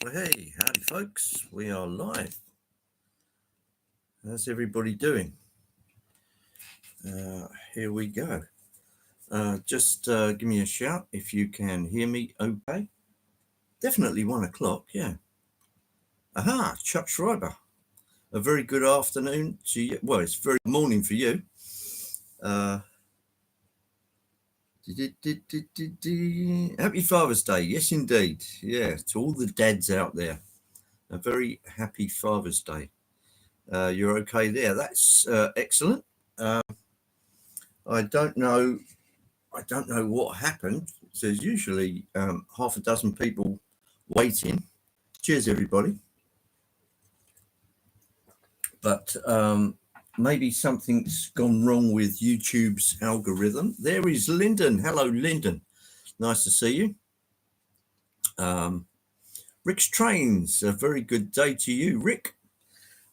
Well, hey, howdy, folks. We are live. How's everybody doing? Here we go. Just give me a shout if you can hear me okay. Definitely 1 o'clock, yeah. Aha, Chuck Schreiber. A very good afternoon to you. Well, it's very morning for you. Uh, Happy Father's Day. Yes, indeed. Yeah, to all the dads out there. A very happy Father's Day. You're okay there. That's excellent. I don't know. I don't know what happened. There's usually half a dozen people waiting. Cheers, everybody. But maybe something's gone wrong with YouTube's algorithm. There is Lyndon. Hello, Lyndon. Nice to see you. Rick's Trains. A very good day to you, Rick.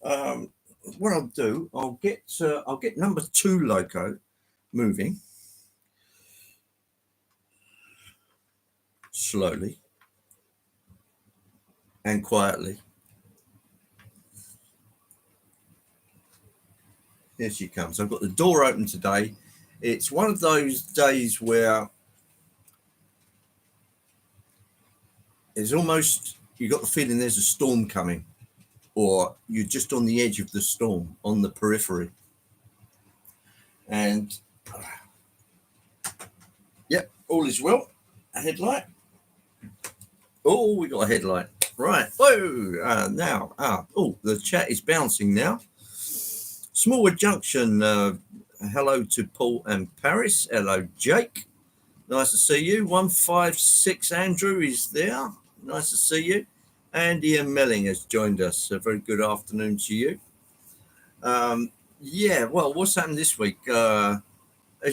What I'll do, I'll get number 2 loco moving slowly and quietly. Here she comes. I've got the door open today. It's one of those days where it's almost, you got the feeling there's a storm coming, or you're just on the edge of the storm, on the periphery. And yep, all is well. A headlight. Oh, we got a headlight. Right. Whoa. Oh, the chat is bouncing now. Smallwood Junction. Hello to Paul and Paris. Hello, Jake. Nice to see you. 156 Andrew is there. Nice to see you. And Ian Melling has joined us. A very good afternoon to you. Yeah, well, what's happened this week? As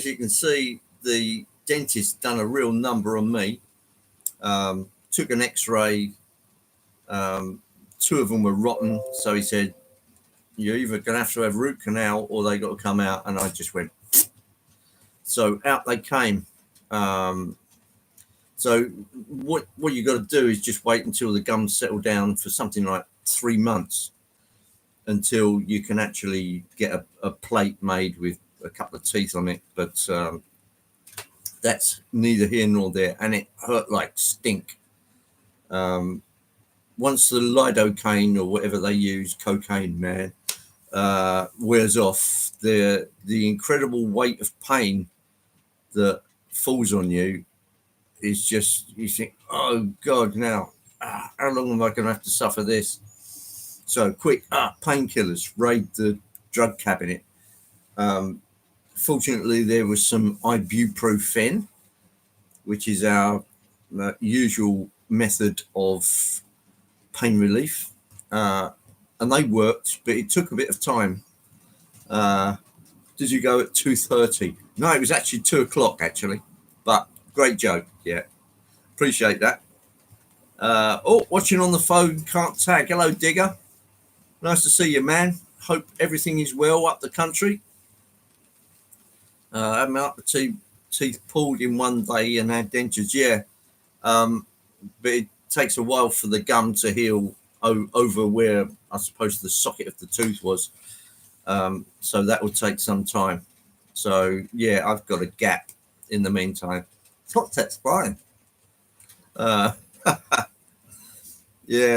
you can see, the dentist done a real number on me. Took an x-ray. 2 of them were rotten. So he said, you're either going to have root canal or they got to come out. And I just went. So out they came. So what you got to do is just wait until the gums settle down for something like 3 months until you can actually get a plate made with a couple of teeth on it. But that's neither here nor there. And it hurt like stink. Once the lidocaine or whatever they use, cocaine, man, wears off, the incredible weight of pain that falls on you is just, you think, oh God, now how long am I going to have to suffer this? So quick, painkillers, raid the drug cabinet. Fortunately, there was some ibuprofen, which is our usual method of pain relief, and they worked, but it took a bit of time. Did you go at 2:30? No, it was actually 2:00 actually, but great joke. Yeah, appreciate that. Watching on the phone, can't tag. Hello, Digger. Nice to see you, man. Hope everything is well up the country. Had my teeth pulled in one day and had dentures. Yeah, but it takes a while for the gum to heal over where I suppose the socket of the tooth was. So that will take some time. So yeah, I've got a gap in the meantime. That's fine. Yeah,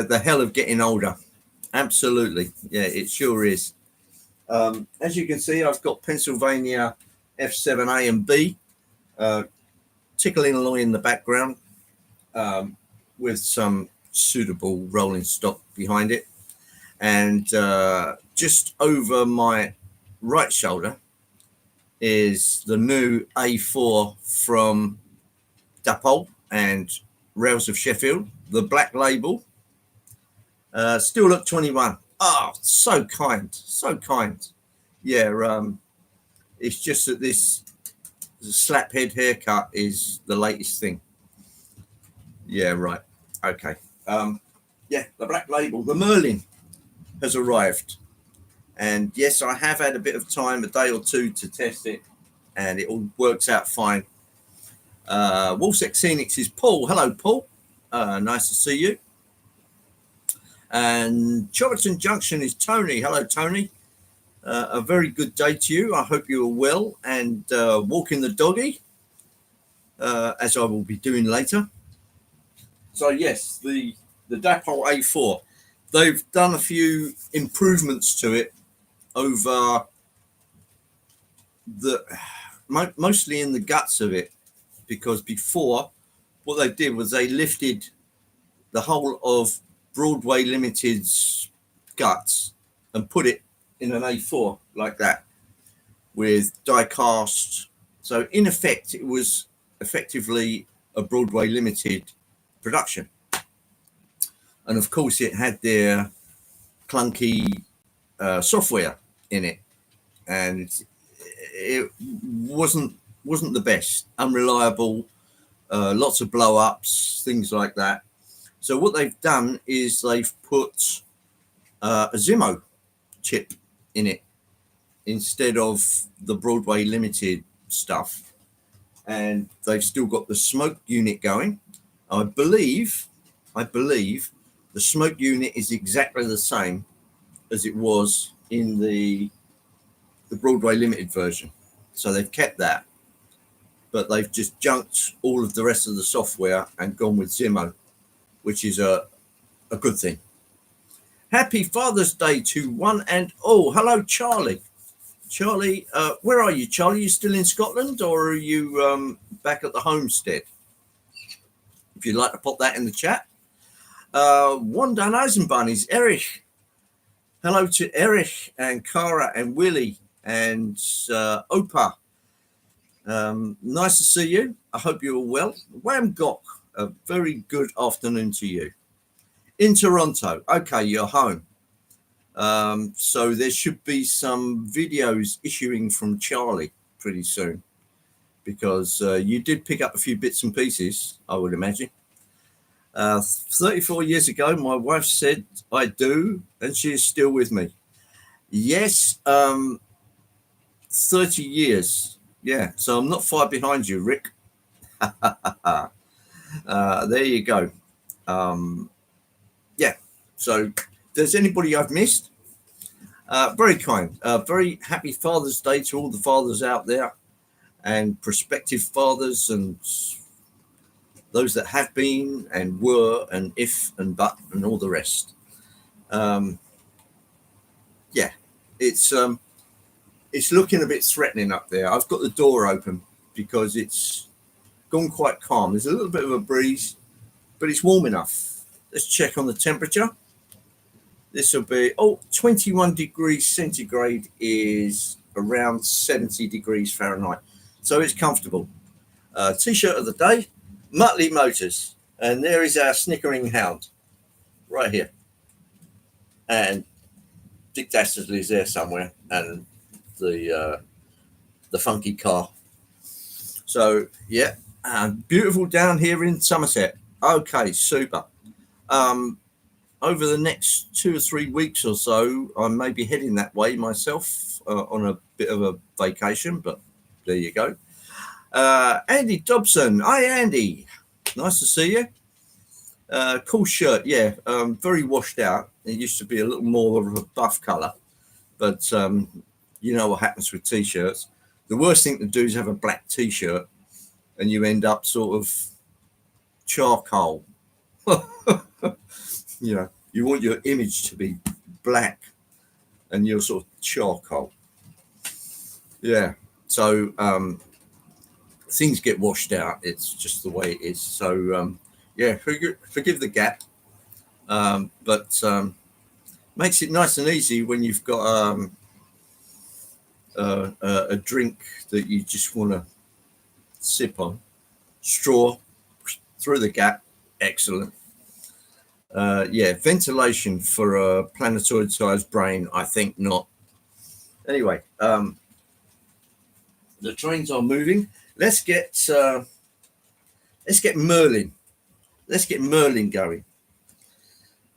the hell of getting older. Absolutely. Yeah, it sure is. As you can see, I've got Pennsylvania F7A and B tickling along in the background with some suitable rolling stock behind it. And just over my right shoulder is the new A4 from Dapol and Rails of Sheffield, the black label. Still look 21. Oh, so kind, so kind. Yeah, it's just that this slap head haircut is the latest thing. Yeah, right. Okay. Yeah, the black label, the Merlin has arrived. And yes, I have had a bit of time, a day or two to test it, and it all works out fine. Wolfsex Scenics is Paul. Hello, Paul. Nice to see you. And Chorlton Junction is Tony. Hello, Tony. A very good day to you. I hope you are well and walking the doggy, as I will be doing later. So yes, the Dapol A4, they've done a few improvements to it over mostly in the guts of it, because before what they did was they lifted the whole of Broadway Limited's guts and put it in an A4 like that with die cast. So in effect, it was effectively a Broadway Limited production. And of course, it had their clunky software in it, and it wasn't the best, unreliable, lots of blow ups, things like that. So what they've done is they've put a Zimmo chip in it instead of the Broadway Limited stuff, and they've still got the smoke unit going. I believe the smoke unit is exactly the same as it was in the Broadway Limited version, so they've kept that, but they've just junked all of the rest of the software and gone with Zimmo, which is a good thing. Happy Father's Day to one and all. Hello, Charlie. Charlie, where are you, Charlie? Are you still in Scotland, or are you back at the homestead? If you'd like to pop that in the chat. One Dan Eisenbahn Erich. Hello to Erich and Cara and Willie and Opa. Nice to see you. I hope you're all well. Wham Gok, a very good afternoon to you. In Toronto. Okay, you're home. So there should be some videos issuing from Charlie pretty soon, because you did pick up a few bits and pieces, I would imagine. 34 years ago, my wife said I do, and she is still with me. Yes, 30 years. Yeah, so I'm not far behind you, Rick. There you go. Yeah, so if there's anybody I've missed, very kind. Very happy Father's Day to all the fathers out there, and prospective fathers, and those that have been and were and if and but and all the rest. Yeah, it's looking a bit threatening up there. I've got the door open because it's gone quite calm. There's a little bit of a breeze, but it's warm enough. Let's check on the temperature. This will be 21 degrees centigrade is around 70 degrees Fahrenheit, so it's comfortable. T-shirt of the day, Muttley Motors, and there is our snickering hound right here, and Dick Dastardly's there somewhere, and the funky car. So yeah, beautiful down here in Somerset. Okay, super. Over the next 2 or 3 weeks or so, I may be heading that way myself on a bit of a vacation, but there you go. Andy Dobson. Hi, Andy. Nice to see you. Cool shirt. Yeah, very washed out. It used to be a little more of a buff colour, but you know what happens with T-shirts. The worst thing to do is have a black T-shirt and you end up sort of charcoal. You know, you want your image to be black and you're sort of charcoal. Yeah. So things get washed out. It's just the way it is. So yeah, forgive the gap. But makes it nice and easy when you've got a drink that you just want to sip on. Straw through the gap. Excellent. Yeah, ventilation for a planetoid-sized brain, I think not. Anyway, the trains are moving. Let's get Merlin. Let's get Merlin going.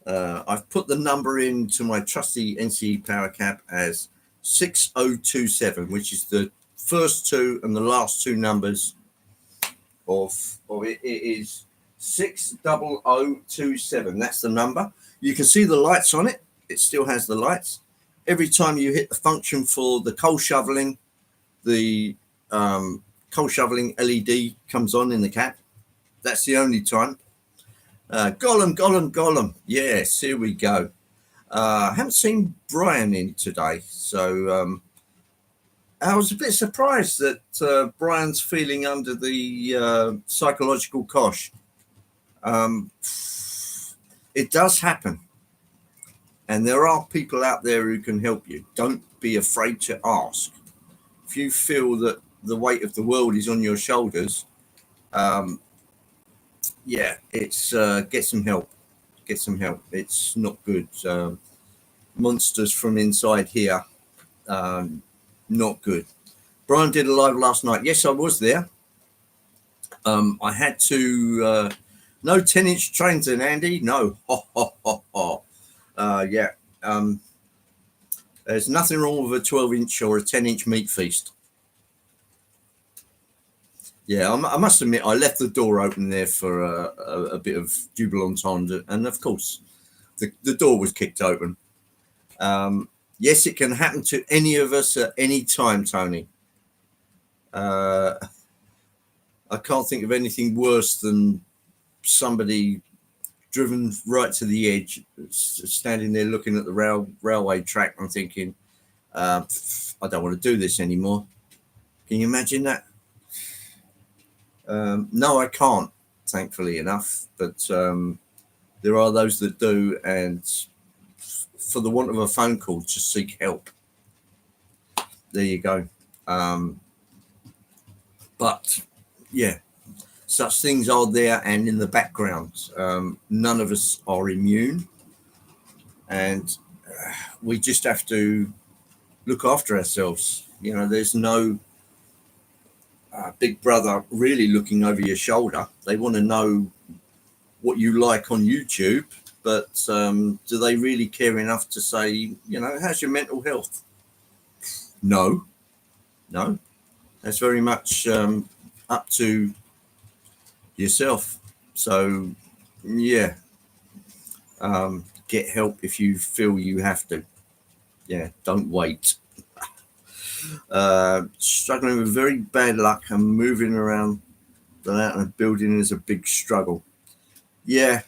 I've put the number into my trusty NCE power cap as 6027, which is the first two and the last two numbers of it. It is 60027. That's the number. You can see the lights on it. It still has the lights. Every time you hit the function for the coal shoveling, the coal shoveling LED comes on in the cab. That's the only time. Gollum. Yes, here we go. I haven't seen Brian in today, so I was a bit surprised that Brian's feeling under the psychological cosh. It does happen. And there are people out there who can help you. Don't be afraid to ask. If you feel that the weight of the world is on your shoulders, it's get some help. Get some help. It's not good. Monsters from inside here, not good. Brian did a live last night. Yes, I was there. I had to... no 10-inch trains then, Andy? No. There's nothing wrong with a 12-inch or a 10-inch meat feast. Yeah, I must admit, I left the door open there for a bit of double entendre, and of course, the door was kicked open. Yes, it can happen to any of us at any time, Tony. I can't think of anything worse than somebody driven right to the edge, standing there looking at the railway track and thinking, I don't want to do this anymore. Can you imagine that? No, I can't, thankfully enough, but there are those that do, and for the want of a phone call, just seek help. There you go. But yeah, such things are there and in the background. None of us are immune, and we just have to look after ourselves. You know, there's no big brother really looking over your shoulder. They want to know what you like on YouTube, but do they really care enough to say, you know, how's your mental health? No. That's very much up to yourself. So, yeah, get help if you feel you have to. Yeah, don't wait. Struggling with very bad luck and moving around the building is a big struggle. Yeah,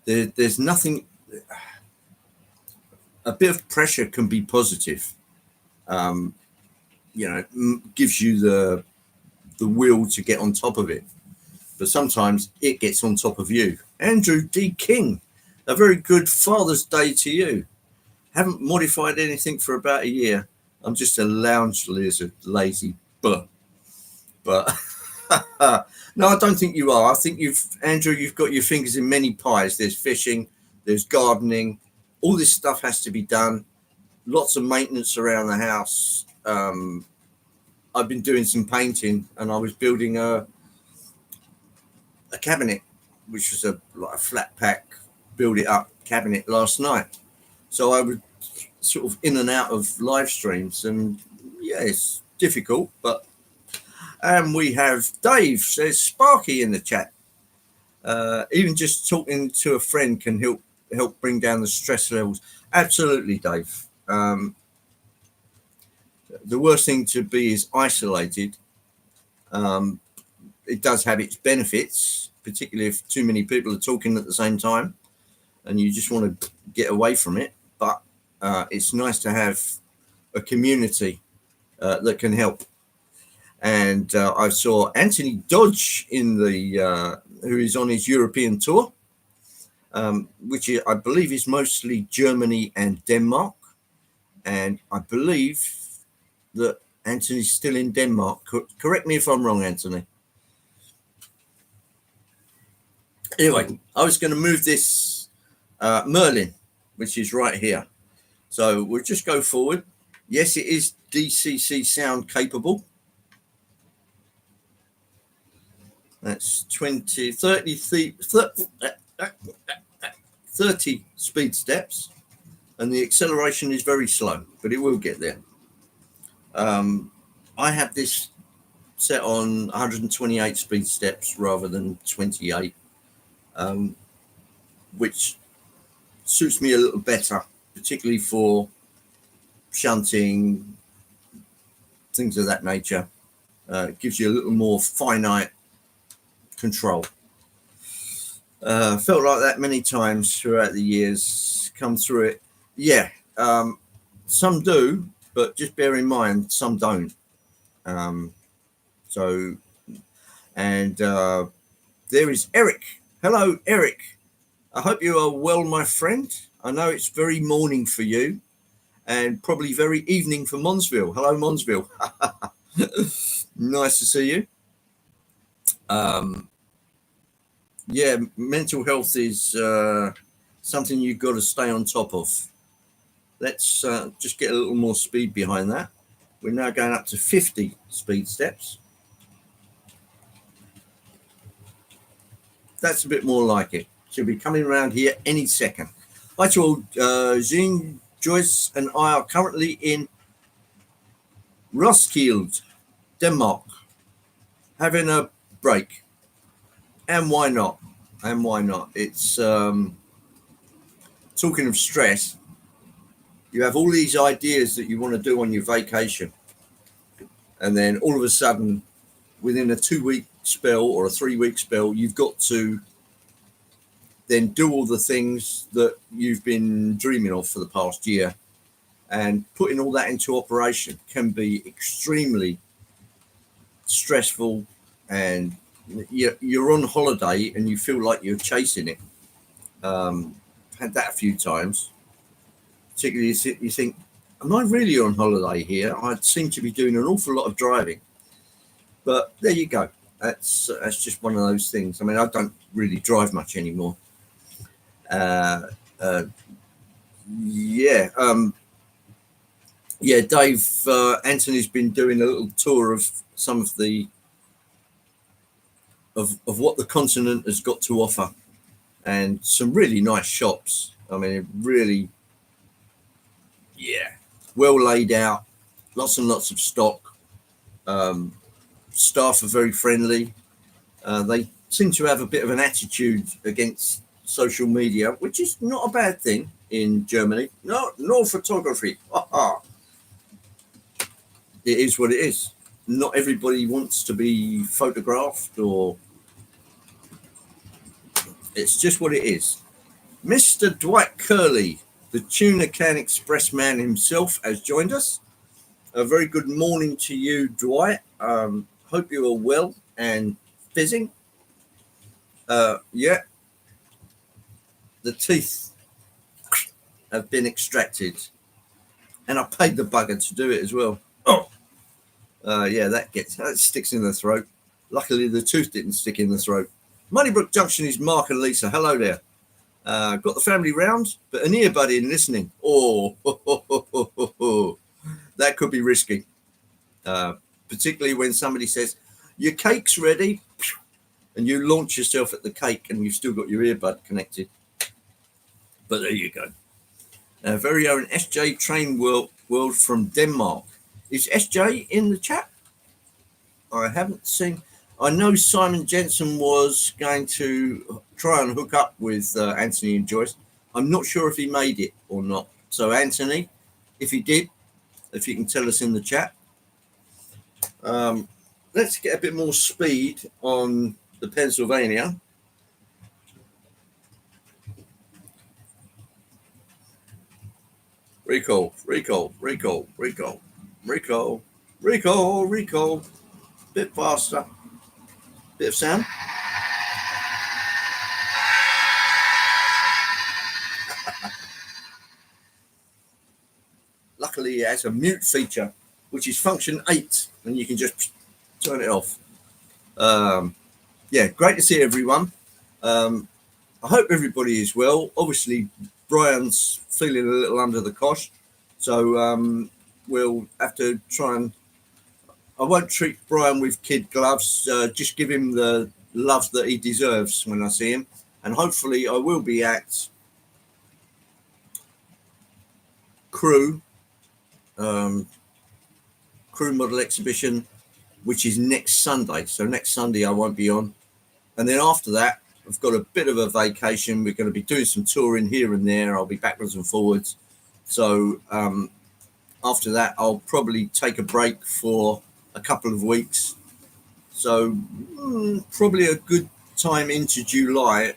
there's nothing. A bit of pressure can be positive. You know, gives you the will to get on top of it. But sometimes it gets on top of you. Andrew D. King, a very good Father's Day to you. Haven't modified anything for about a year. I'm just a lounge lizard, lazy but no, I don't think you are. I think Andrew, you've got your fingers in many pies. There's fishing, there's gardening, all this stuff has to be done. Lots of maintenance around the house. I've been doing some painting, and I was building a cabinet, which was a flat pack, build it up cabinet last night. So I was sort of in and out of live streams, and yeah, it's difficult, but we have Dave says Sparky in the chat. Even just talking to a friend can help bring down the stress levels. Absolutely, Dave. The worst thing to be is isolated. It does have its benefits, particularly if too many people are talking at the same time and you just want to get away from it. But it's nice to have a community that can help. And I saw Anthony Dodge who is on his European tour, which I believe is mostly Germany and Denmark. And I believe that Anthony's still in Denmark. Correct me if I'm wrong, Anthony. Anyway, I was going to move this Merlin, which is right here. So we'll just go forward. Yes, it is DCC sound capable. That's 30 speed steps, and the acceleration is very slow, but it will get there. I have this set on 128 speed steps rather than 28, which suits me a little better, particularly for shunting, things of that nature. It gives you a little more finite control. Felt like that many times throughout the years, come through it. Yeah, some do, but just bear in mind, some don't. There is Eric. Hello, Eric. I hope you are well, my friend. I know it's very morning for you and probably very evening for Monsville. Hello, Monsville. Nice to see you. Yeah, mental health is something you've got to stay on top of. Let's just get a little more speed behind that. We're now going up to 50 speed steps. That's a bit more like it. She'll be coming around here any second. Hi to all. Jean, Joyce and I are currently in Roskilde, Denmark, having a break. And why not? And why not? It's talking of stress. You have all these ideas that you want to do on your vacation. And then all of a sudden, within a 2-week spell or a 3-week spell, you've got to then do all the things that you've been dreaming of for the past year. And putting all that into operation can be extremely stressful, and you're on holiday and you feel like you're chasing it. Had that a few times. Particularly, you think, am I really on holiday here? I seem to be doing an awful lot of driving. But there you go. That's just one of those things. I mean, I don't really drive much anymore. Dave Anthony's been doing a little tour of some of the of what the continent has got to offer, and some really nice shops. I mean, really, well laid out, lots and lots of stock. Staff are very friendly. They seem to have a bit of an attitude against social media, which is not a bad thing in Germany. No photography. It is what it is. Not everybody wants to be photographed, or it's just what it is. Mr. Dwight Curley, the Tuna Can Express man himself, has joined us. A very good morning to you, Dwight. Hope you are well and fizzing. The teeth have been extracted, and I paid the bugger to do it as well. That sticks in the throat. Luckily, the tooth didn't stick in the throat. Moneybrook Junction is Mark and Lisa. Hello there. Got the family round, but an earbud in listening. That could be risky. Particularly when somebody says, your cake's ready, and you launch yourself at the cake and you've still got your earbud connected. But there you go. Very own SJ Train World from Denmark. Is SJ in the chat? I haven't seen. I know Simon Jensen was going to try and hook up with Anthony and Joyce. I'm not sure if he made it or not. So, Anthony, if he did, if you can tell us in the chat. Let's get a bit more speed on the Pennsylvania. Recall. Bit faster. Bit of sound. Luckily, it has a mute feature, which is function 8, and you can just turn it off. Great to see everyone. I hope everybody is well. Obviously, Brian's feeling a little under the cosh, so we'll have to try and... I won't treat Brian with kid gloves, just give him the love that he deserves when I see him. And hopefully I will be at Crew Model Exhibition which is next Sunday. So next Sunday I won't be on. And then after that, I've got a bit of a vacation. We're going to be doing some touring here and there. I'll be backwards and forwards. So after that, I'll probably take a break for a couple of weeks. So probably a good time into July.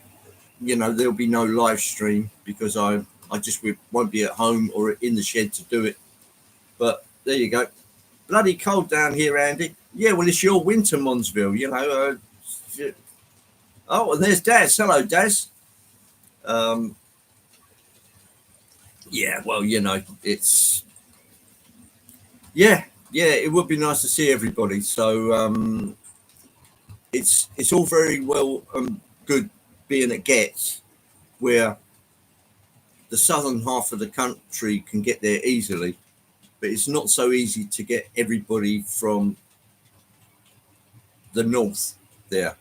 You know, there'll be no live stream because I just won't be at home or in the shed to do it. But there you go. Bloody cold down here, Andy. Yeah, well, it's your winter, Monsville, you know. Oh, and there's Daz. Hello, Daz. Yeah, well, you know, it's... Yeah, it would be nice to see everybody. So it's all very well good being at Getz, where the southern half of the country can get there easily, but it's not so easy to get everybody from the north there.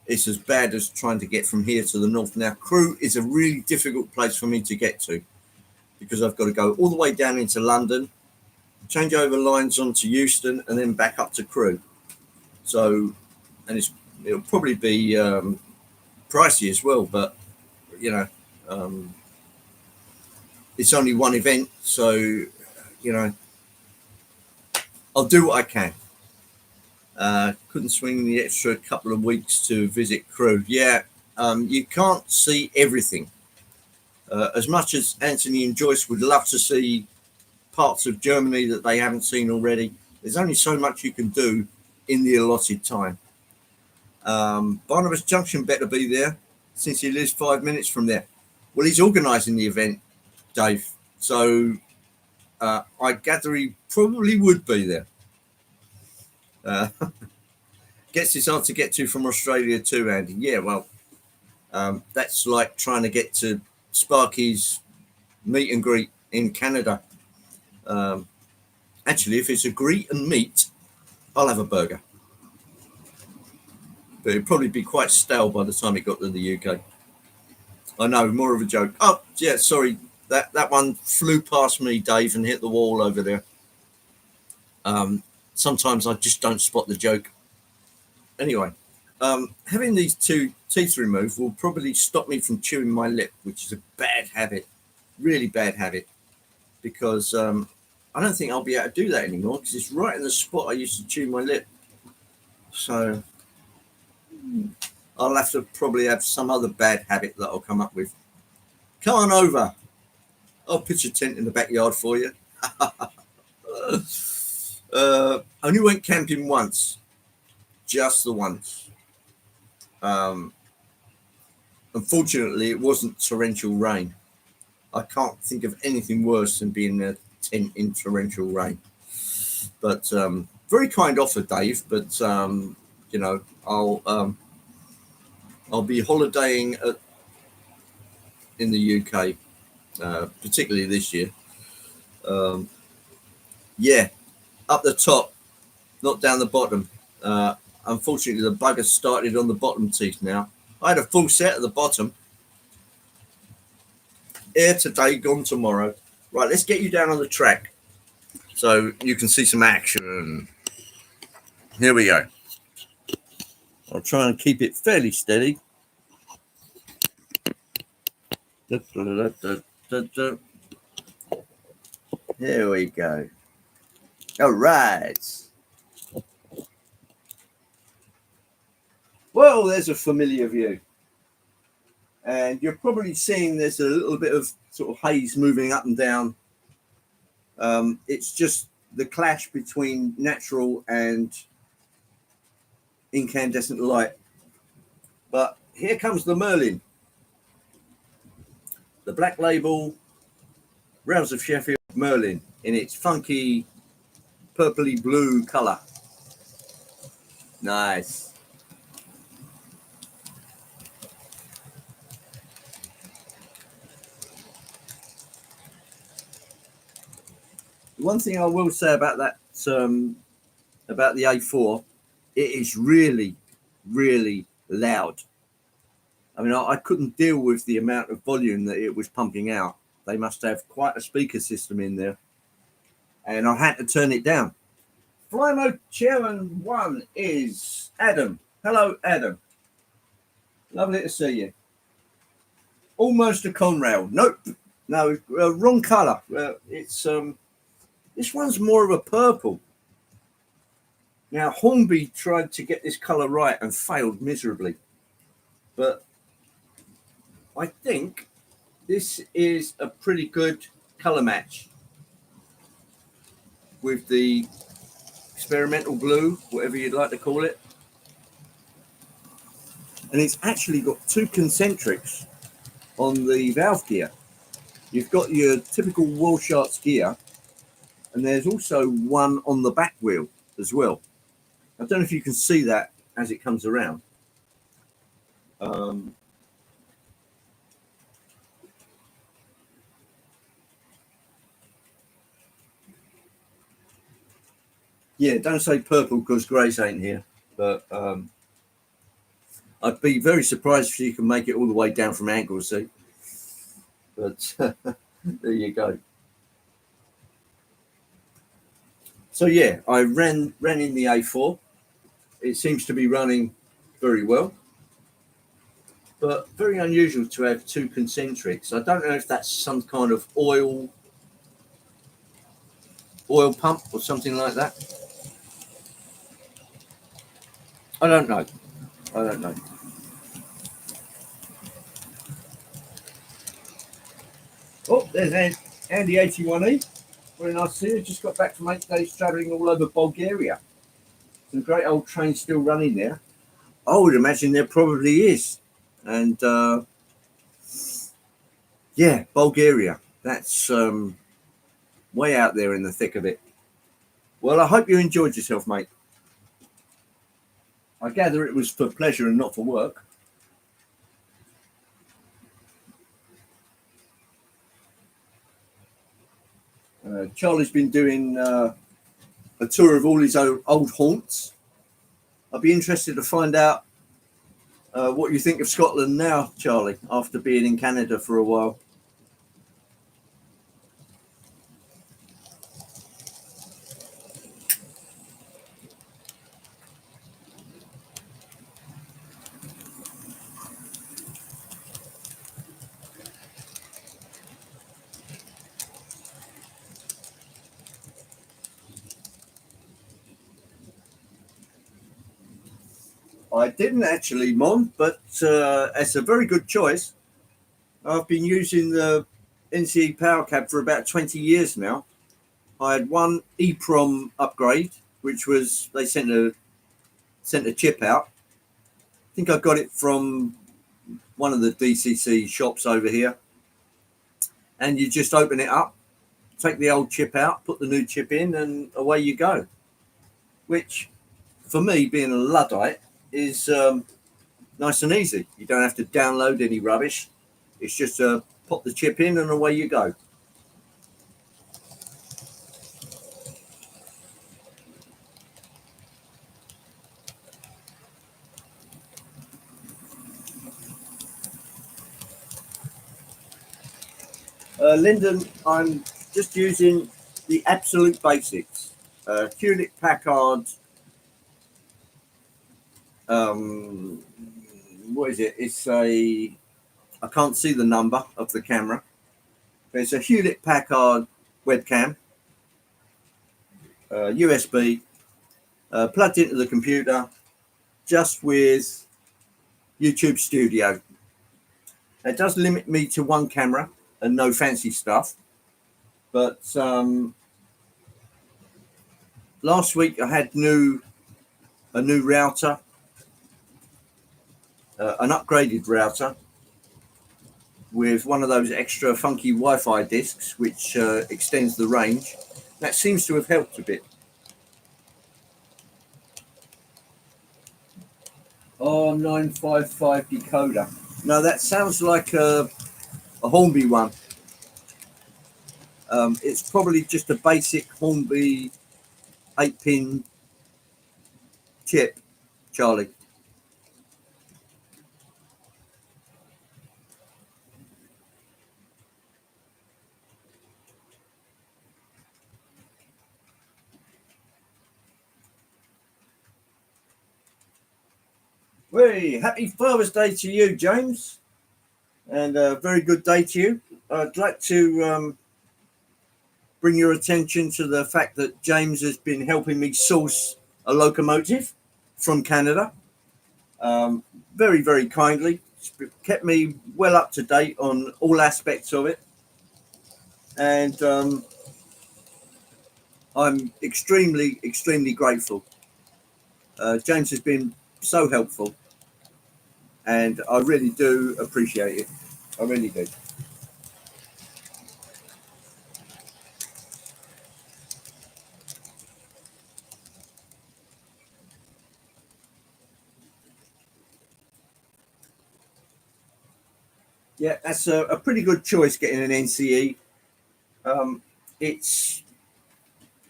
It's as bad as trying to get from here to the north. Now, Crewe is a really difficult place for me to get to because I've got to go all the way down into London, change over lines onto Euston, and then back up to Crewe. So, and it'll probably be pricey as well, but you know, it's only one event, so you know, I'll do what I can. Couldn't swing the extra couple of weeks to visit Crewe. Yeah, you can't see everything. As much as Anthony and Joyce would love to see parts of Germany that they haven't seen already, there's only so much you can do in the allotted time. Barnabas Junction better be there since he lives 5 minutes from there. Well, he's organising the event, Dave. So I gather he probably would be there. Gets this hard to get to from Australia too, Andy. Yeah, well, that's like trying to get to Sparky's meet and greet in Canada. Actually, if it's a greet and meet, I'll have a burger. But it'd probably be quite stale by the time it got to the UK. I know, more of a joke. Oh, yeah, sorry. That one flew past me, Dave, and hit the wall over there. Sometimes I just don't spot the joke. Anyway, having these two teeth removed will probably stop me from chewing my lip, which is a bad habit, really bad habit, because I don't think I'll be able to do that anymore because it's right in the spot I used to chew my lip. So I'll have to probably have some other bad habit that I'll come up with. Come on over. I'll pitch a tent in the backyard for you. Only went camping once. Just the once. Unfortunately, it wasn't torrential rain. I can't think of anything worse than being in a tent in torrential rain. But very kind offer, Dave. But you know, I'll be holidaying in the UK, particularly this year. Yeah, up the top, not down the bottom. Unfortunately, the bugger started on the bottom teeth now. I had a full set at the bottom. Here today, gone tomorrow. Right, let's get you down on the track so you can see some action. Here we go. I'll try and keep it fairly steady. Here we go. All right. Well, there's a familiar view. And you're probably seeing there's a little bit of sort of haze moving up and down. It's just the clash between natural and incandescent light. But here comes the Merlin. The Black Label Rouse of Sheffield Merlin in its funky purpley blue colour. Nice. One thing I will say about that, about the A4, it is really, really loud. I mean, I couldn't deal with the amount of volume that it was pumping out. They must have quite a speaker system in there. And I had to turn it down. Fly Mode Chairman 1 is Adam. Hello, Adam. Lovely to see you. Almost a Conrail. Nope. No, wrong colour. It's this one's more of a purple. Now, Hornby tried to get this colour right and failed miserably. But I think this is a pretty good colour match with the experimental blue, whatever you'd like to call it. And it's actually got two concentrics on the valve gear. You've got your typical Walshart's gear, and there's also one on the back wheel as well. I don't know if you can see that as it comes around. Yeah, don't say purple because Grace ain't here, but I'd be very surprised if you can make it all the way down from Anglesey. But there you go. So yeah, I ran in the A4. It seems to be running very well, but very unusual to have two concentrics. I don't know if that's some kind of oil pump or something like that. I don't know. Oh, there's Andy 81E. Very nice to see you. Just got back from 8 days travelling all over Bulgaria. Some great old trains still running there. I would imagine there probably is. And yeah, Bulgaria. That's way out there in the thick of it. Well, I hope you enjoyed yourself, mate. I gather it was for pleasure and not for work. Charlie's been doing a tour of all his old haunts. I'd be interested to find out what you think of Scotland now, Charlie, after being in Canada for a while. I didn't actually, Mon, but it's a very good choice. I've been using the NCE Power Cab for about 20 years now. I had one EEPROM upgrade, which was they sent a chip out. I think I got it from one of the DCC shops over here. And you just open it up, take the old chip out, put the new chip in, and away you go. Which, for me, being a Luddite, is nice and easy. You don't have to download any rubbish. It's just pop the chip in and away you go. Lyndon, I'm just using the absolute basics. Hewlett Packard. What is it? It's I can't see the number of the camera. But it's a Hewlett Packard webcam, USB, plugged into the computer, just with YouTube Studio. It does limit me to one camera and no fancy stuff. But last week I had a new router, an upgraded router with one of those extra funky Wi-Fi discs, which extends the range. That seems to have helped a bit. R955 decoder. No, that sounds like a Hornby one. It's probably just a basic Hornby 8-pin chip, Charlie. Hey, happy Father's Day to you, James, and a very good day to you. I'd like to bring your attention to the fact that James has been helping me source a locomotive from Canada. Very, very kindly. It's kept me well up to date on all aspects of it. And I'm extremely, extremely grateful. James has been so helpful, and I really do appreciate it. I really do. Yeah, that's a pretty good choice getting an NCE. Um, it's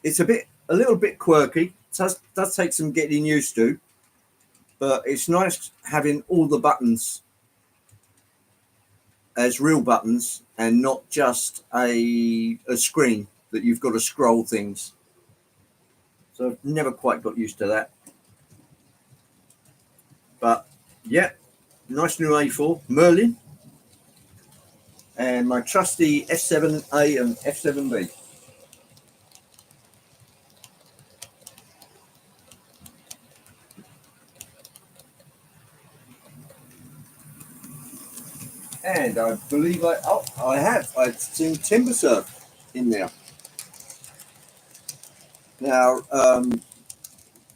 it's a little bit quirky. Does take some getting used to, but it's nice having all the buttons as real buttons and not just a screen that you've got to scroll things. So I've never quite got used to that. But yeah, nice new A4 Merlin and my trusty F7A and F7B. And I believe I've seen Timber Surf in there. Now,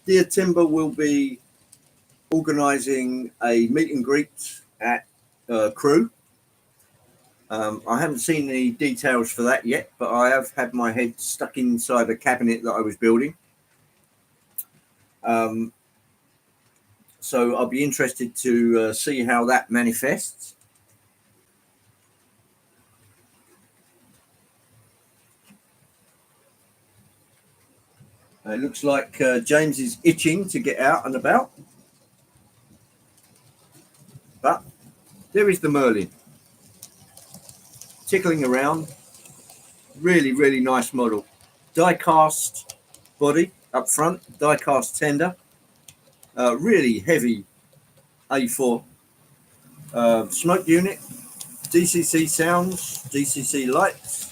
Dear Timber will be organising a meet and greet at Crew. I haven't seen any details for that yet, but I have had my head stuck inside a cabinet that I was building. Um, so I'll be interested to see how that manifests. It looks like James is itching to get out and about. But there is the Merlin. Tickling around. Really, really nice model. Die cast body up front, die cast tender. Really heavy A4. Smoke unit, DCC sounds, DCC lights.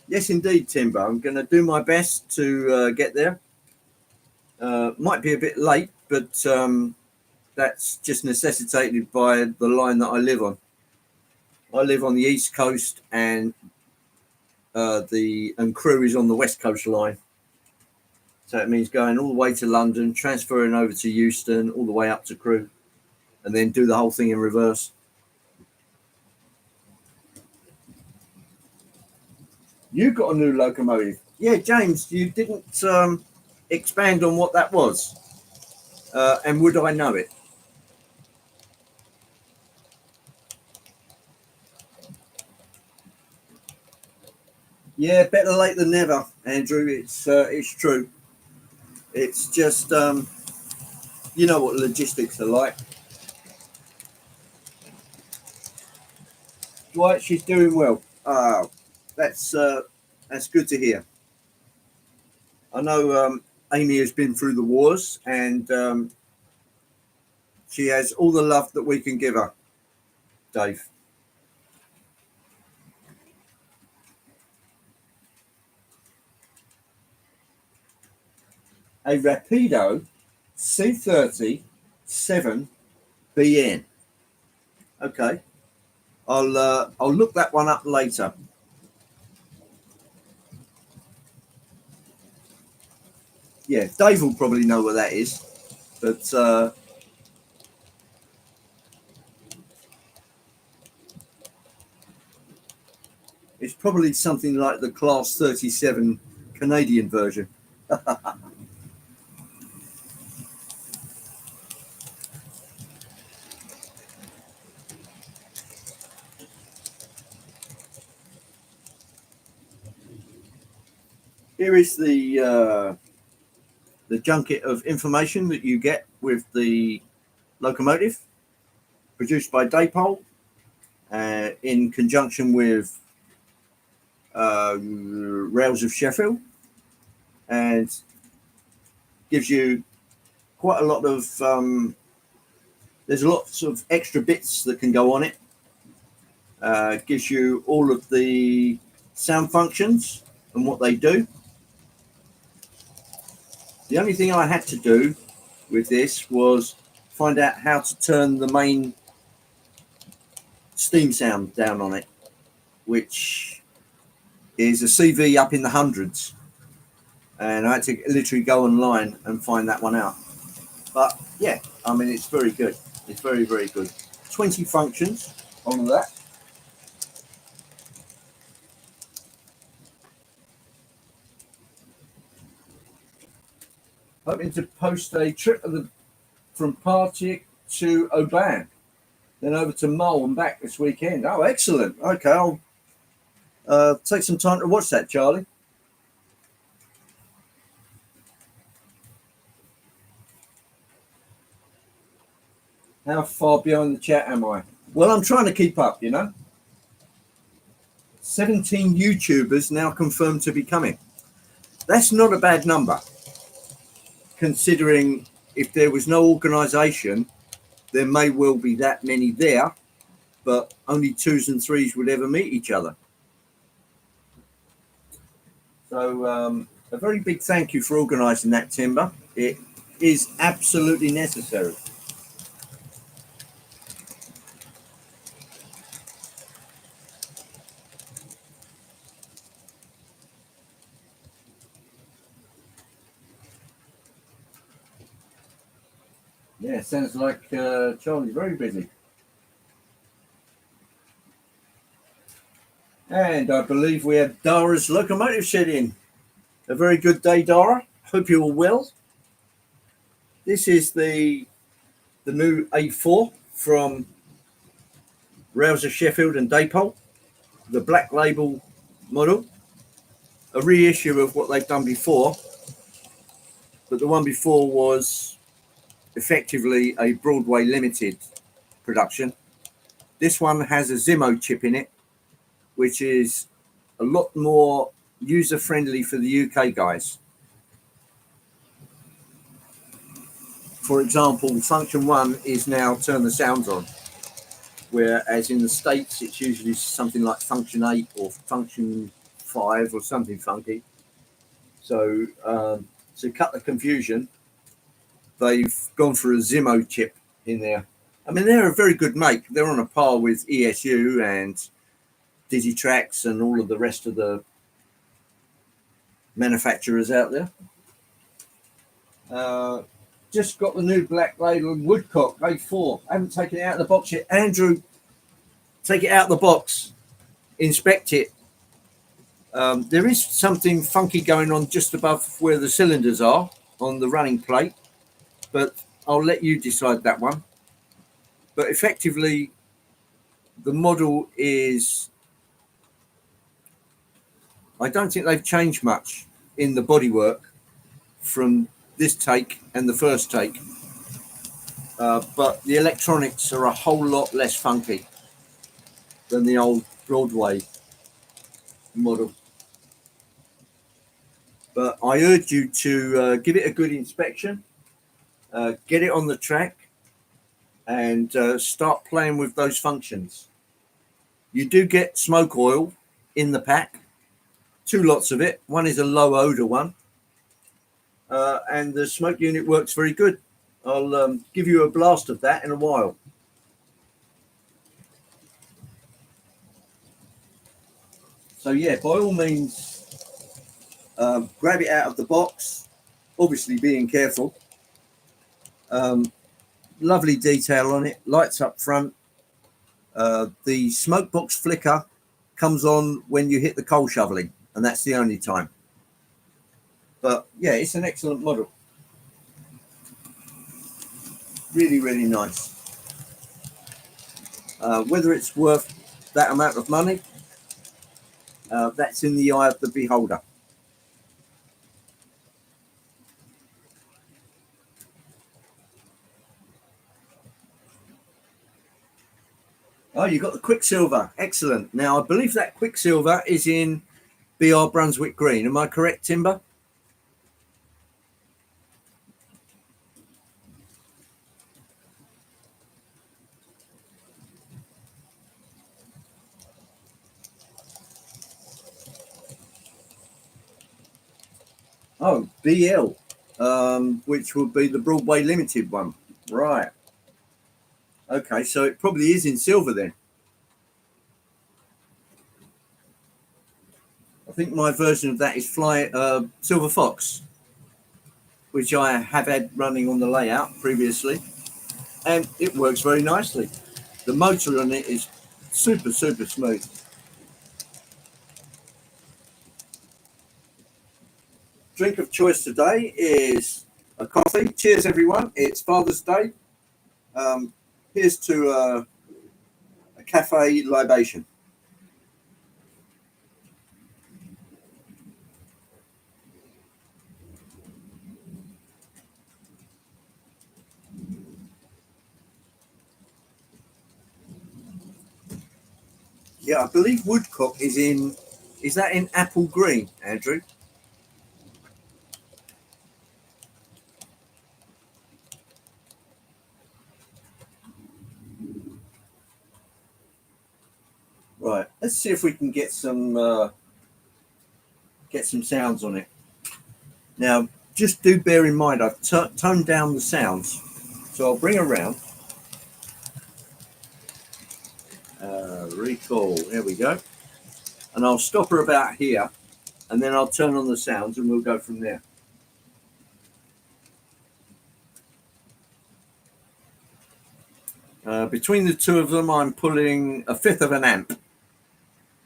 Yes, indeed, Timber. I'm going to do my best to get there. Might be a bit late, but that's just necessitated by the line that I live on. I live on the East Coast, and Crew is on the West Coast line. So it means going all the way to London, transferring over to Euston, all the way up to Crew, and then do the whole thing in reverse. You got a new locomotive. Yeah, James, you didn't expand on what that was. And would I know it? Yeah, better late than never, Andrew. It's true. It's just you know what logistics are like. Dwight, she's doing well. That's that's good to hear. I know Amy has been through the wars, and she has all the love that we can give her, Dave. A Rapido C30 7BN. Okay, I'll look that one up later. Yeah, Dave will probably know what that is, but it's probably something like the Class 37 Canadian version. Here is the junket of information that you get with the locomotive, produced by Daypole in conjunction with Rails of Sheffield. and gives you quite a lot of there's lots of extra bits that can go on it. Gives you all of the sound functions and what they do. The only thing I had to do with this was find out how to turn the main steam sound down on it, which is a CV up in the hundreds, and I had to literally go online and find that one out. But yeah, I mean, it's very good. It's very, very good. 20 functions on that. Hoping to post a trip from Partick to Oban, then over to Mull and back this weekend. Oh, excellent. Okay, I'll take some time to watch that, Charlie. How far behind the chat am I? Well, I'm trying to keep up, you know. 17 YouTubers now confirmed to be coming. That's not a bad number, considering if there was no organisation, there may well be that many there, but only 2s and 3s would ever meet each other. So a very big thank you for organising that, Timber. It is absolutely necessary. Yeah, sounds like Charlie's very busy. And I believe we have Dara's locomotive shed in. A very good day, Dara. Hope you're all well. This is the new A4 from Rouser Sheffield and Daypole, the black label model, a reissue of what they've done before, but the one before was effectively a Broadway limited production. This one has a Zimo chip in it, which is a lot more user friendly for the UK guys. For example, function 1 is now turn the sounds on, whereas in the States it's usually something like function 8 or function 5 or something funky. So to cut the confusion, they've gone for a Zimo chip in there. I mean, they're a very good make. They're on a par with ESU and Digitrax and all of the rest of the manufacturers out there. Just got the new black label Woodcock A4. I haven't taken it out of the box yet. Andrew, take it out of the box. Inspect it. There is something funky going on just above where the cylinders are on the running plate, but I'll let you decide that one. But effectively, the model is, I don't think they've changed much in the bodywork from this take and the first take, but the electronics are a whole lot less funky than the old Broadway model. But I urge you to give it a good inspection, get it on the track, and start playing with those functions. You do get smoke oil in the pack, 2 lots of it. One is a low odor one, and the smoke unit works very good. I'll give you a blast of that in a while. So yeah, by all means, grab it out of the box, obviously being careful. Lovely detail on it, lights up front. The smoke box flicker comes on when you hit the coal shoveling, and that's the only time. But yeah, it's an excellent model. Really, really nice. Whether it's worth that amount of money, that's in the eye of the beholder. Oh, you got the Quicksilver. Excellent. Now, I believe that Quicksilver is in BR Brunswick Green. Am I correct, Timber? Oh, BL, which would be the Broadway Limited one. Right. Okay, so it probably is in silver then. I think my version of that is Silver Fox, which I have had running on the layout previously, and it works very nicely. The motor on it is super, super smooth. Drink of choice today is a coffee. Cheers, everyone. It's Father's Day. Here's to a cafe libation. Yeah, I believe Woodcock is that in apple green, Andrew? Right, let's see if we can get some sounds on it. Now, just do bear in mind, I've toned down the sounds. So I'll bring around. Recall, there we go. And I'll stop her about here, and then I'll turn on the sounds and we'll go from there. Between the two of them, I'm pulling a fifth of an amp.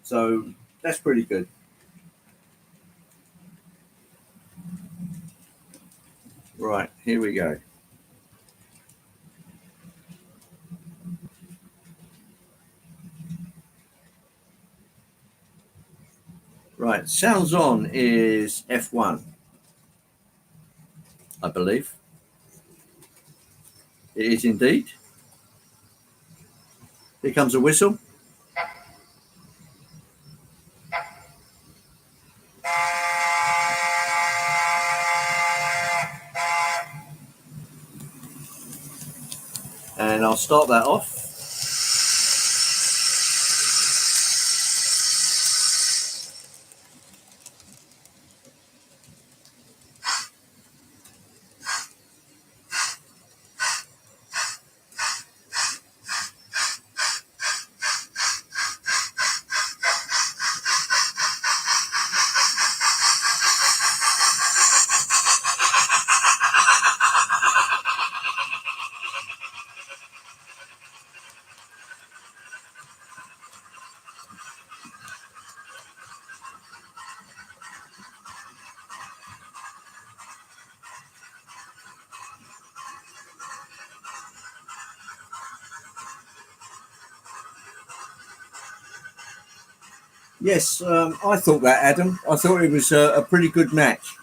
So that's pretty good. Right, here we go. Right, sounds on is F1, I believe. It is indeed. Here comes a whistle. And I'll start that off. Yes, I thought that, Adam. I thought it was a pretty good match.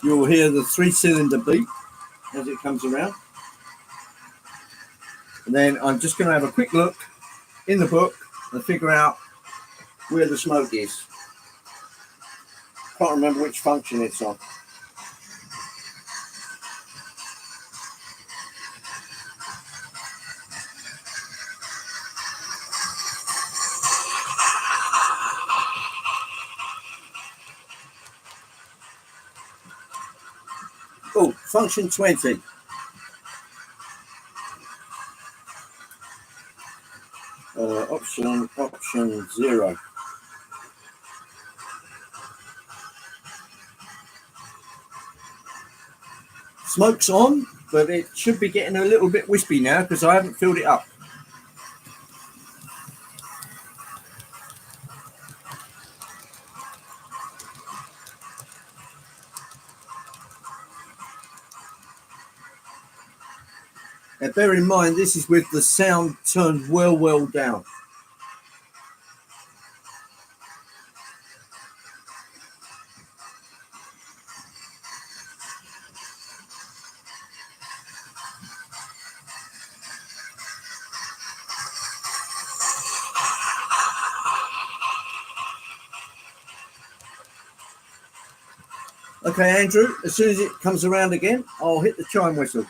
You'll hear the 3-cylinder beep as it comes around. And then I'm just going to have a quick look in the book and figure out where the smoke is. Can't remember which function it's on. Oh, function 20. Option 0. Smoke's on, but it should be getting a little bit wispy now because I haven't filled it up. Now bear in mind, this is with the sound turned well down. Okay, Andrew, as soon as it comes around again, I'll hit the chime whistle.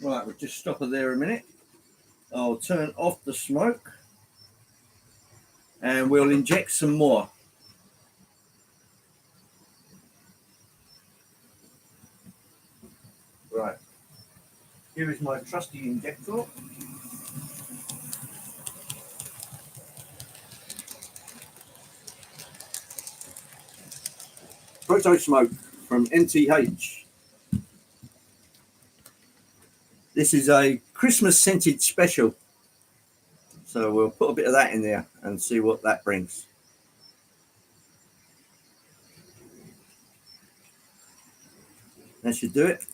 Right, we'll just stop her there a minute. I'll turn off the smoke and we'll inject some more. Right, here is my trusty injector. Proto Smoke from NTH. This is a Christmas scented special. So we'll put a bit of that in there and see what that brings. That should do it.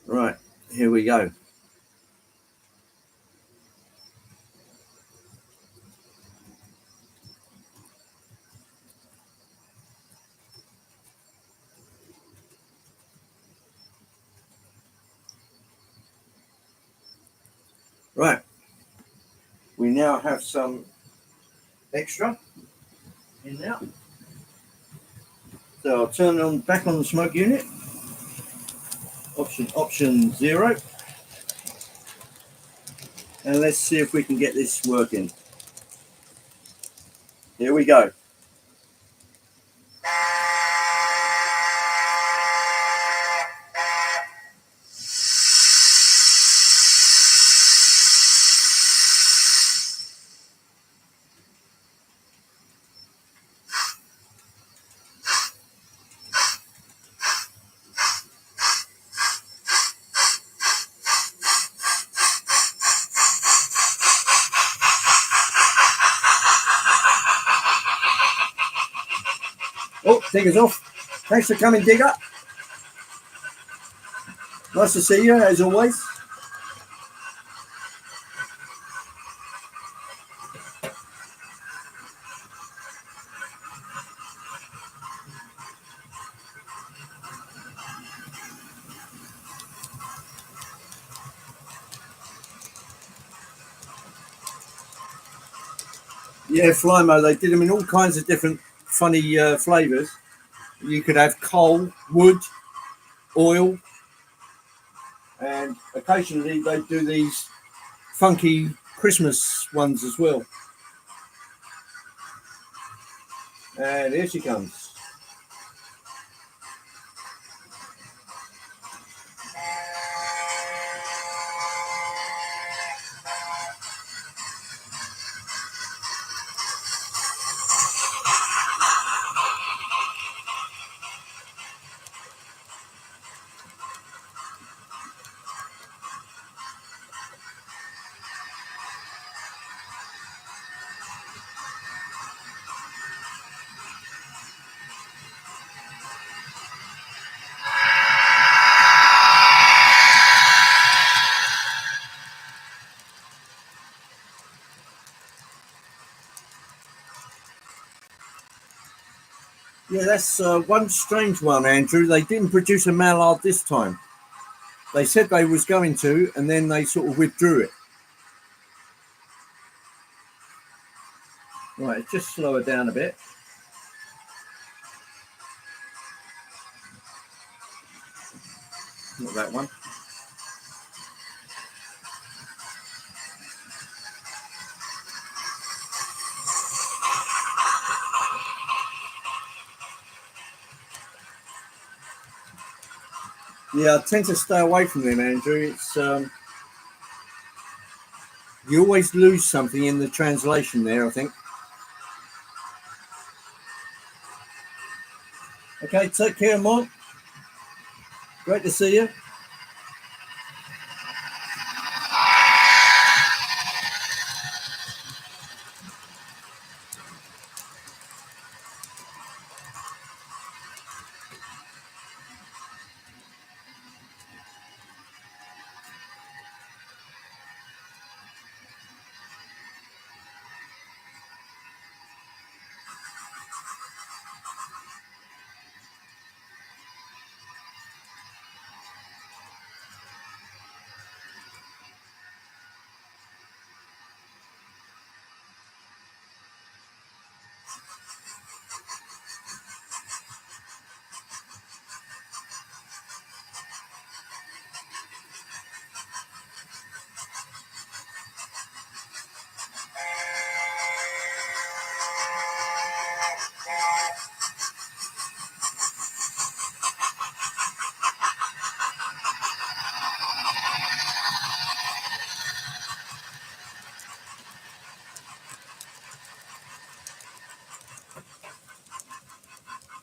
Right, here we go. Right, we now have some extra in now. So I'll turn on back on the smoke unit. Option 0. And let's see if we can get this working. Here we go. Oh, Digger's off. Thanks for coming, Digger. Nice to see you, as always. Yeah, Flymo, they did them in all kinds of different funny flavours. You could have coal, wood, oil, and occasionally they do these funky Christmas ones as well. And here she comes. Yeah, that's one strange one, Andrew. They didn't produce a mallard this time. They said they was going to, and then they sort of withdrew it. Right, just slow it down a bit. Not that one. Yeah, I tend to stay away from them, Andrew. It's you always lose something in the translation there, I think. Okay, take care, Mike. Great to see you.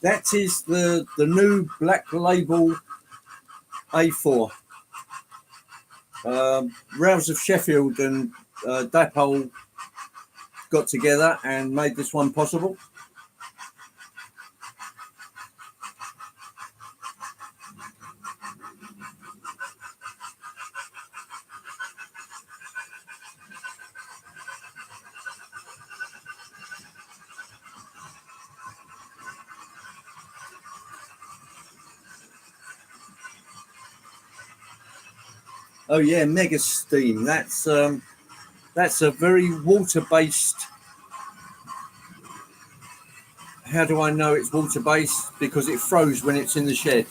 That is the new Black Label A4. Rouse of Sheffield and Dapole got together and made this one possible. Oh yeah, Mega Steam. That's a very water-based. How do I know it's water-based? Because it froze when it's in the shed.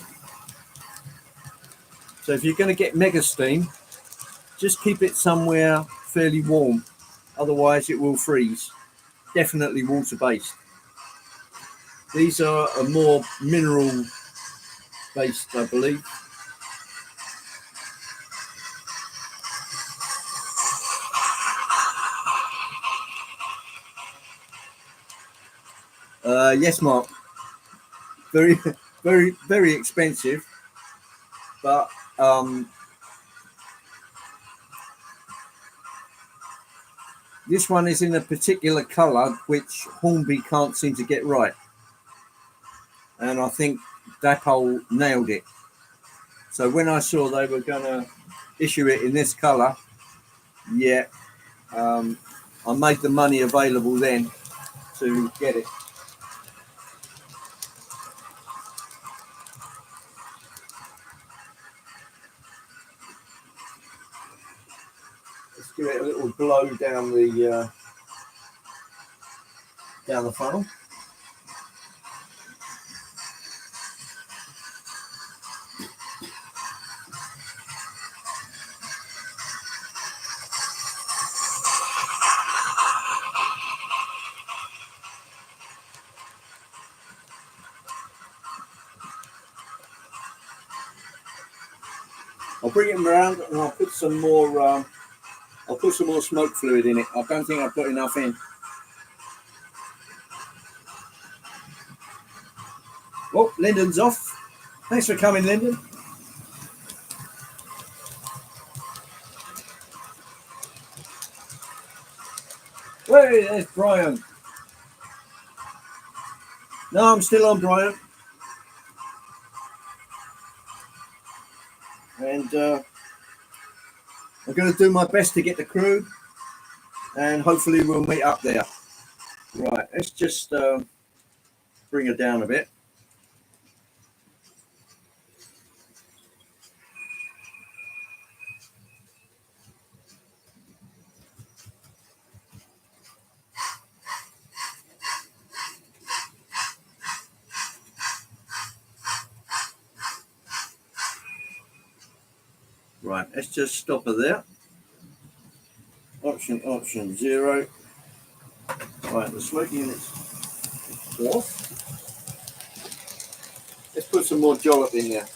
So if you're going to get Mega Steam, just keep it somewhere fairly warm. Otherwise, it will freeze. Definitely water-based. These are a more mineral-based, I believe. Yes, Mark. Very, very, very expensive, but this one is in a particular colour which Hornby can't seem to get right, and I think Dapole nailed it. So when I saw they were going to issue it in this colour, yeah, I made the money available then to get it. Let's give it a little blow down the funnel. I'll bring it around and I'll put some more. I'll put some more smoke fluid in it. I don't think I've put enough in. Oh, Lyndon's off. Thanks for coming, Lyndon. Hey, there's Brian. No, I'm still on, Brian. And I'm going to do my best to get the crew, and hopefully we'll meet up there. Right, let's just bring her down a bit. Right, let's just stop her there. Option 0. Right, the smoke unit's off. Let's put some more jollop in there.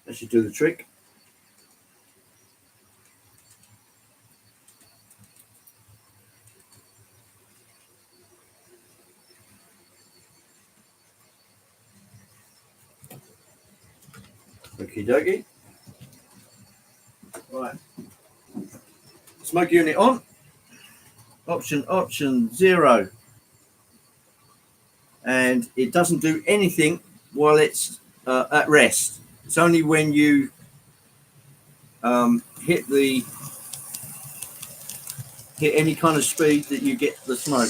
That should do the trick. Okie dokie. Right. Smoke unit on. Option 0. And it doesn't do anything while it's at rest. It's only when you hit any kind of speed that you get the smoke.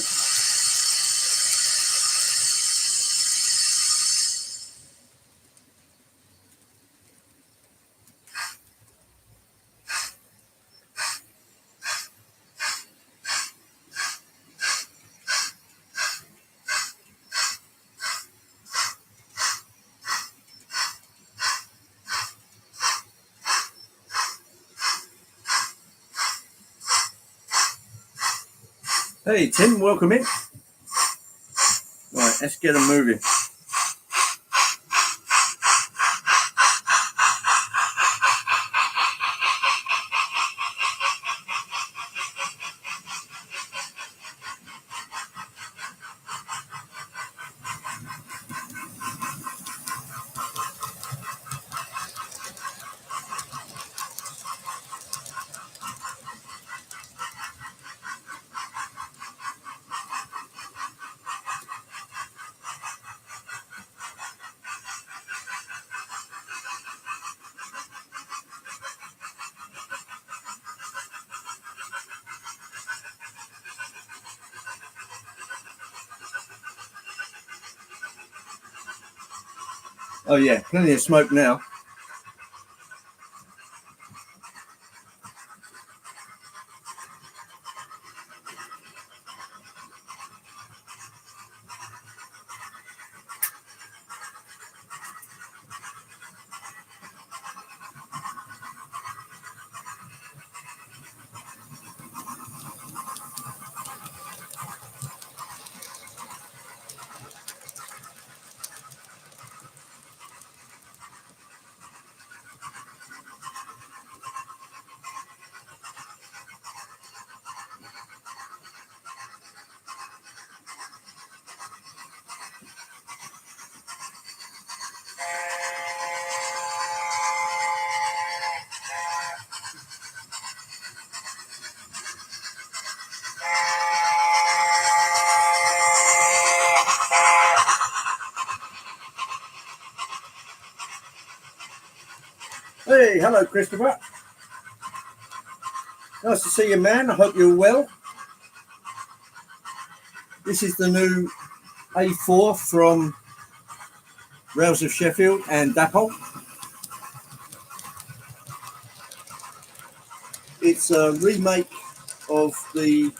Hey Tim, welcome in. Right, let's get them moving. Oh yeah, plenty of smoke now. Hey, hello Christopher. Nice to see you, man. I hope you're well. This is the new A4 from Rails of Sheffield and Dapol. It's a remake of the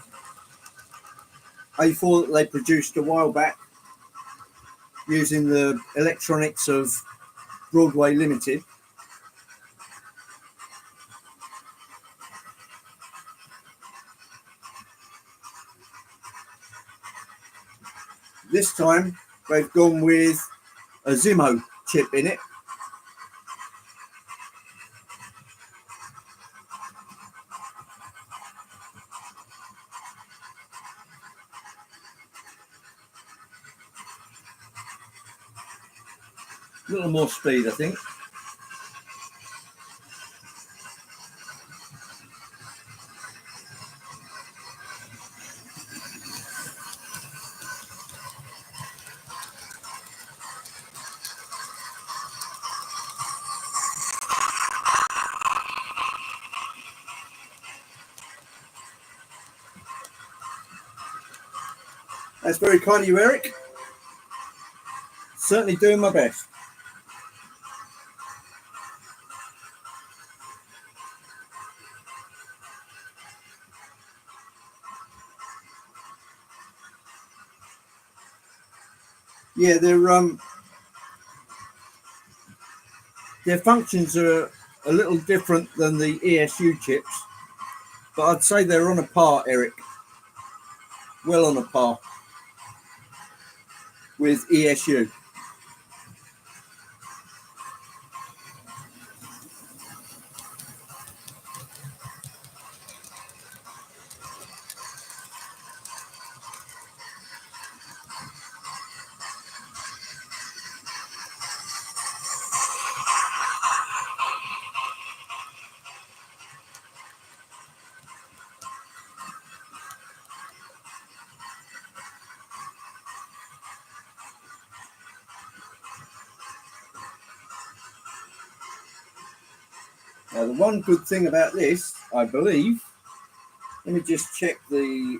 A4 that they produced a while back using the electronics of Broadway Limited. This time they've gone with a Zimo chip in it. A little more speed, I think. That's very kind of you, Eric. Certainly doing my best. Yeah, their functions are a little different than the ESU chips, but I'd say they're on a par, Eric. Well on a par with ESU. Now, the one good thing about this, I believe, let me just check the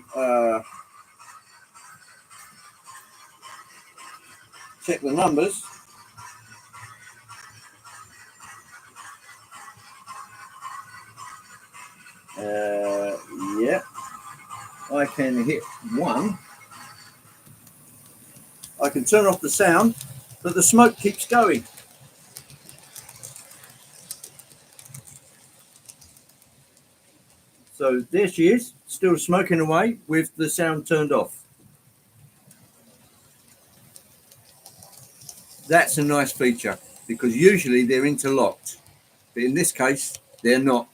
numbers. Yeah, I can hit 1. I can turn off the sound, but the smoke keeps going. So there she is, still smoking away with the sound turned off. That's a nice feature because usually they're interlocked, but in this case, they're not.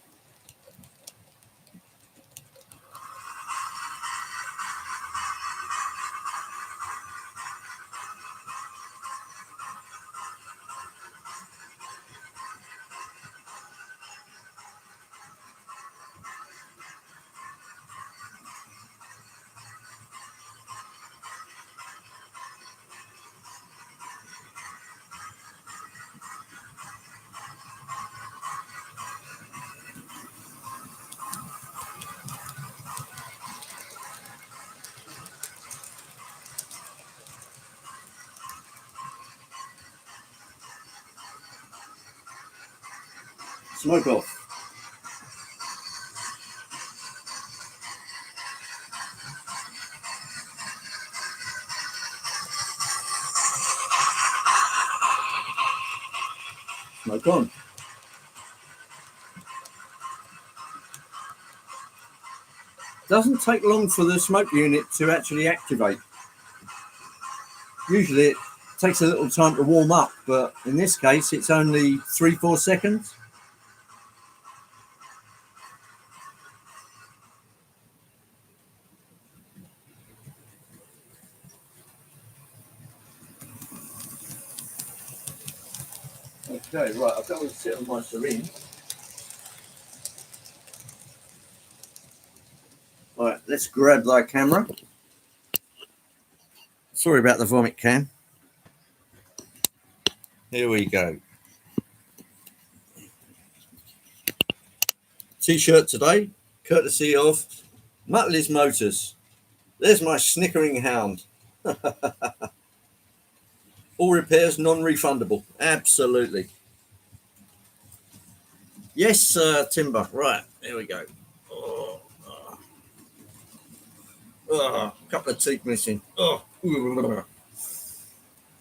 Smoke off. Smoke on. Doesn't take long for the smoke unit to actually activate. Usually it takes a little time to warm up, but in this case it's only 3-4 seconds. Okay, right, I've got to sit on my syringe. All right, let's grab thy camera. Sorry about the vomit can. Here we go. T-shirt today, courtesy of Muttley's Motors. There's my snickering hound. All repairs non-refundable. Absolutely. Yes, Timber. Right, there we go. A couple of teeth missing.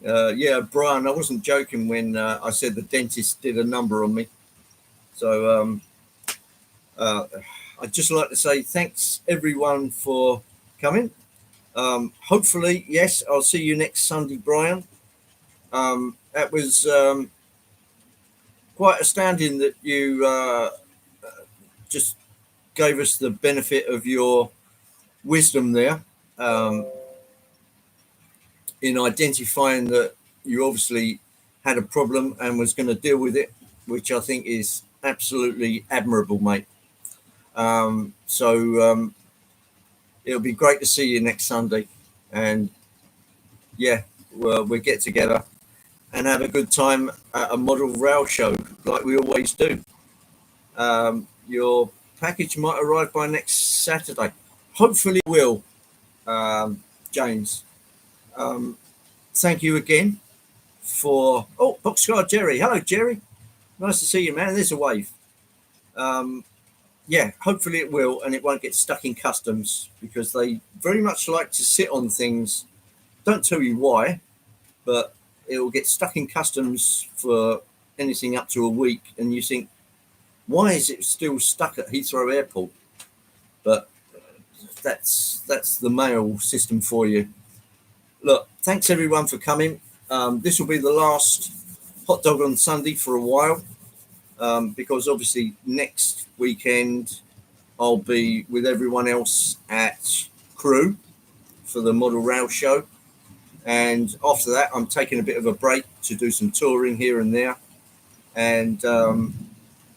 Yeah, Brian, I wasn't joking when I said the dentist did a number on me. So I'd just like to say thanks, everyone, for coming. Hopefully, yes, I'll see you next Sunday, Brian. That was quite astounding that you just gave us the benefit of your wisdom there in identifying that you obviously had a problem and was going to deal with it, which I think is absolutely admirable, mate. So it'll be great to see you next Sunday, and yeah, we'll get together and have a good time at a model rail show like we always do. Your package might arrive by next Saturday. Hopefully it will, James. Thank you again for... Oh, Boxcar Jerry. Hello, Jerry. Nice to see you, man. There's a wave. Yeah, hopefully it will, and it won't get stuck in customs because they very much like to sit on things. Don't tell you why, but it will get stuck in customs for anything up to a week, and you think, why is it still stuck at Heathrow Airport? But that's the mail system for you. Look, thanks everyone for coming. This will be the last Hot Dog on Sunday for a while, because obviously next weekend I'll be with everyone else at Crewe for the Model Rail show. And after that, I'm taking a bit of a break to do some touring here and there. And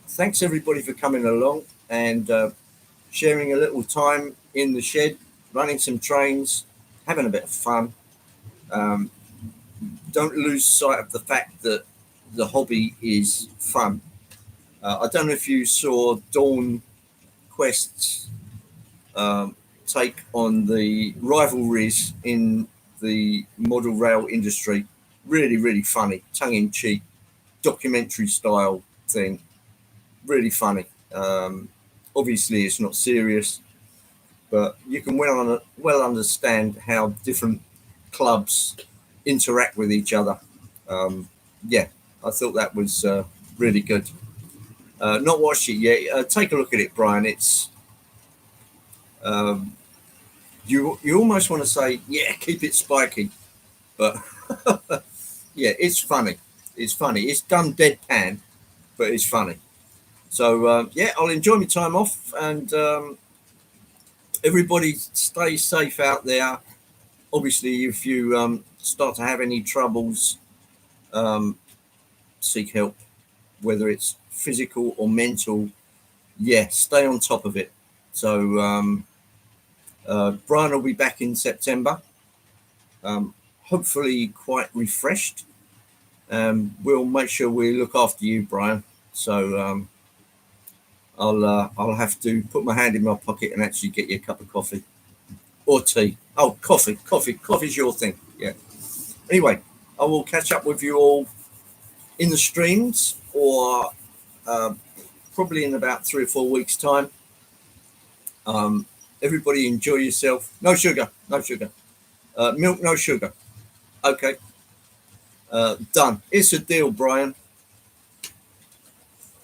thanks everybody for coming along and sharing a little time in the shed, running some trains, having a bit of fun. Don't lose sight of the fact that the hobby is fun. I don't know if you saw Dawn Quest's take on the rivalries in the model rail industry. Really, really funny, tongue-in-cheek, documentary style thing. Really funny. Obviously, it's not serious, but you can well understand how different clubs interact with each other. Yeah, I thought that was really good. Not watched it yet. Take a look at it, Brian. It's Um, you almost want to say, yeah, keep it spiky, but yeah, it's funny. It's funny. It's done deadpan, but it's funny. So yeah, I'll enjoy my time off, and everybody stay safe out there. Obviously, if you start to have any troubles, um, seek help, whether it's physical or mental. Yeah, stay on top of it. So Brian will be back in September, hopefully quite refreshed. We'll make sure we look after you, Brian. So I'll have to put my hand in my pocket and actually get you a cup of coffee or tea. Oh, coffee's your thing. Yeah. Anyway, I will catch up with you all in the streams, or uh, probably in about 3 or 4 weeks' time. Um, Everybody enjoy yourself. No sugar, no sugar. Milk, no sugar. Okay, done. It's a deal, Brian.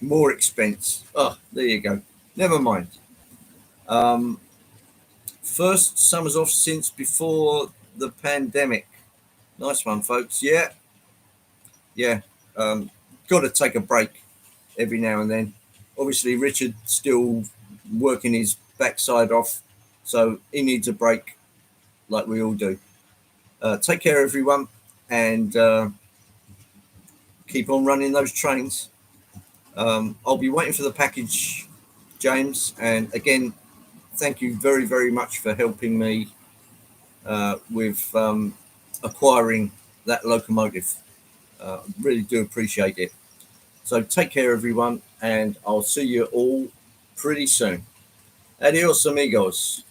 More expense. Oh, there you go. Never mind. Um, First summer's off since before the pandemic. Nice one, folks. Yeah, yeah. Got to take a break every now and then. Obviously, Richard still working his backside off, so he needs a break, like we all do. Take care, everyone, and keep on running those trains. I'll be waiting for the package, James. And again, thank you very, very much for helping me with acquiring that locomotive. Really do appreciate it. So take care, everyone, and I'll see you all pretty soon. Adios, amigos.